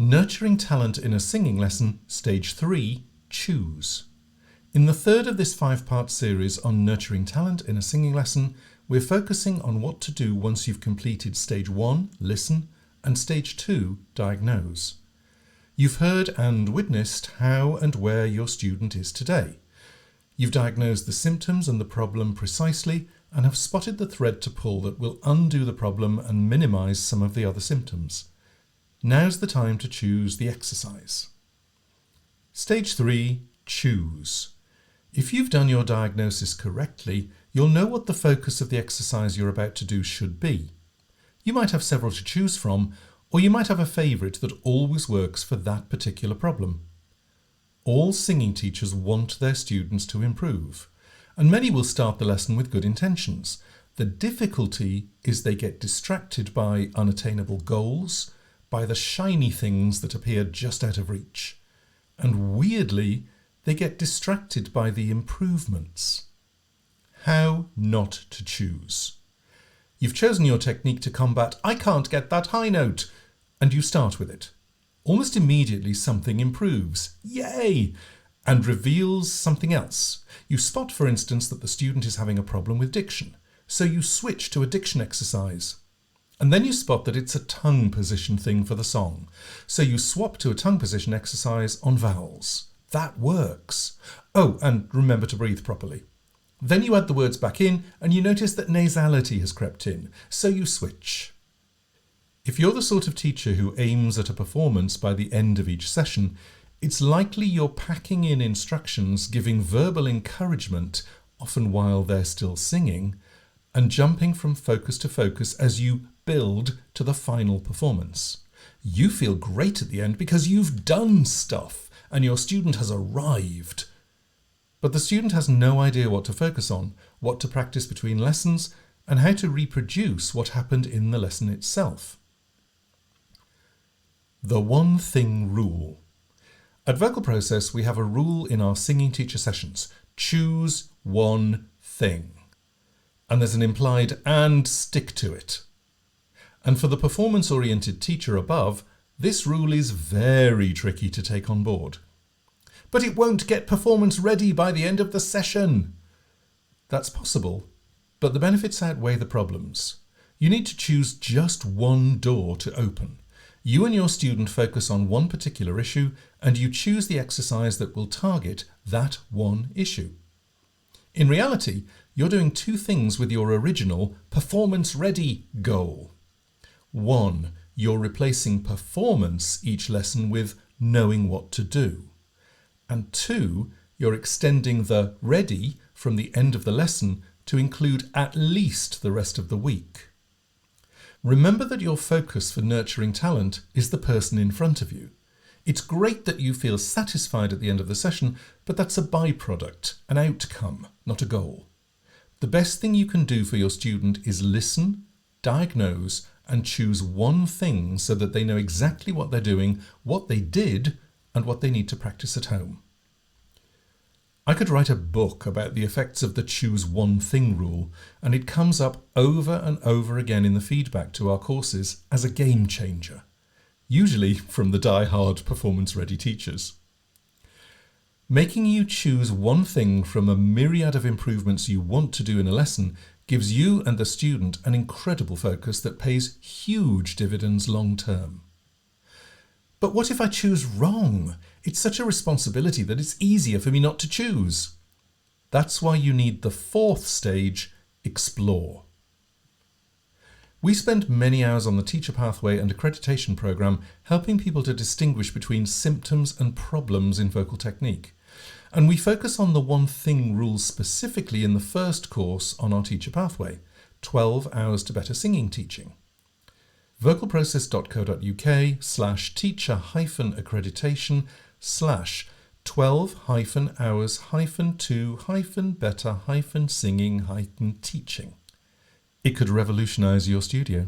Nurturing Talent in a Singing Lesson, Stage 3, Choose. In the third of this 5-part series on nurturing talent in a singing lesson, we're focusing on what to do once you've completed Stage 1, Listen, and Stage 2, Diagnose. You've heard and witnessed how and where your student is today. You've diagnosed the symptoms and the problem precisely and have spotted the thread to pull that will undo the problem and minimise some of the other symptoms. Now's the time to choose the exercise. Stage 3, Choose. If you've done your diagnosis correctly, you'll know what the focus of the exercise you're about to do should be. You might have several to choose from, or you might have a favourite that always works for that particular problem. All singing teachers want their students to improve, and many will start the lesson with good intentions. The difficulty is they get distracted by unattainable goals, by the shiny things that appear just out of reach. And weirdly, they get distracted by the improvements. How not to choose. You've chosen your technique to combat, I can't get that high note, and you start with it. Almost immediately something improves, yay, and reveals something else. You spot, for instance, that the student is having a problem with diction, so you switch to a diction exercise. And then you spot that it's a tongue position thing for the song, so you swap to a tongue position exercise on vowels. That works. Oh, and remember to breathe properly. Then you add the words back in and you notice that nasality has crept in, so you switch. If you're the sort of teacher who aims at a performance by the end of each session, it's likely you're packing in instructions, giving verbal encouragement, often while they're still singing, and jumping from focus to focus as you build to the final performance. You feel great at the end because you've done stuff and your student has arrived. But the student has no idea what to focus on, what to practice between lessons, and how to reproduce what happened in the lesson itself. The one thing rule. At VocalProcess, we have a rule in our singing teacher sessions. Choose one thing. And there's an implied and stick to it. And for the performance-oriented teacher above, this rule is very tricky to take on board. But it won't get performance ready by the end of the session. That's possible, but the benefits outweigh the problems. You need to choose just one door to open. You and your student focus on one particular issue, and you choose the exercise that will target that one issue. In reality, you're doing two things with your original performance-ready goal. 1. You're replacing performance each lesson with knowing what to do. And 2. You're extending the ready from the end of the lesson to include at least the rest of the week. Remember that your focus for nurturing talent is the person in front of you. It's great that you feel satisfied at the end of the session, but that's a byproduct, an outcome, not a goal. The best thing you can do for your student is listen, diagnose, and choose one thing so that they know exactly what they're doing, what they did, and what they need to practice at home. I could write a book about the effects of the choose one thing rule, and it comes up over and over again in the feedback to our courses as a game changer, usually from the die-hard performance-ready teachers. Making you choose one thing from a myriad of improvements you want to do in a lesson gives you and the student an incredible focus that pays huge dividends long term. But what if I choose wrong? It's such a responsibility that it's easier for me not to choose. That's why you need the 4th stage, Explore. We spend many hours on the Teacher Pathway and Accreditation program helping people to distinguish between symptoms and problems in vocal technique. And we focus on the one thing rule specifically in the first course on our Teacher Pathway, 12 Hours to Better Singing Teaching. vocalprocess.co.uk/teacher-accreditation/12-hours-to-better-singing-teaching. It could revolutionise your studio.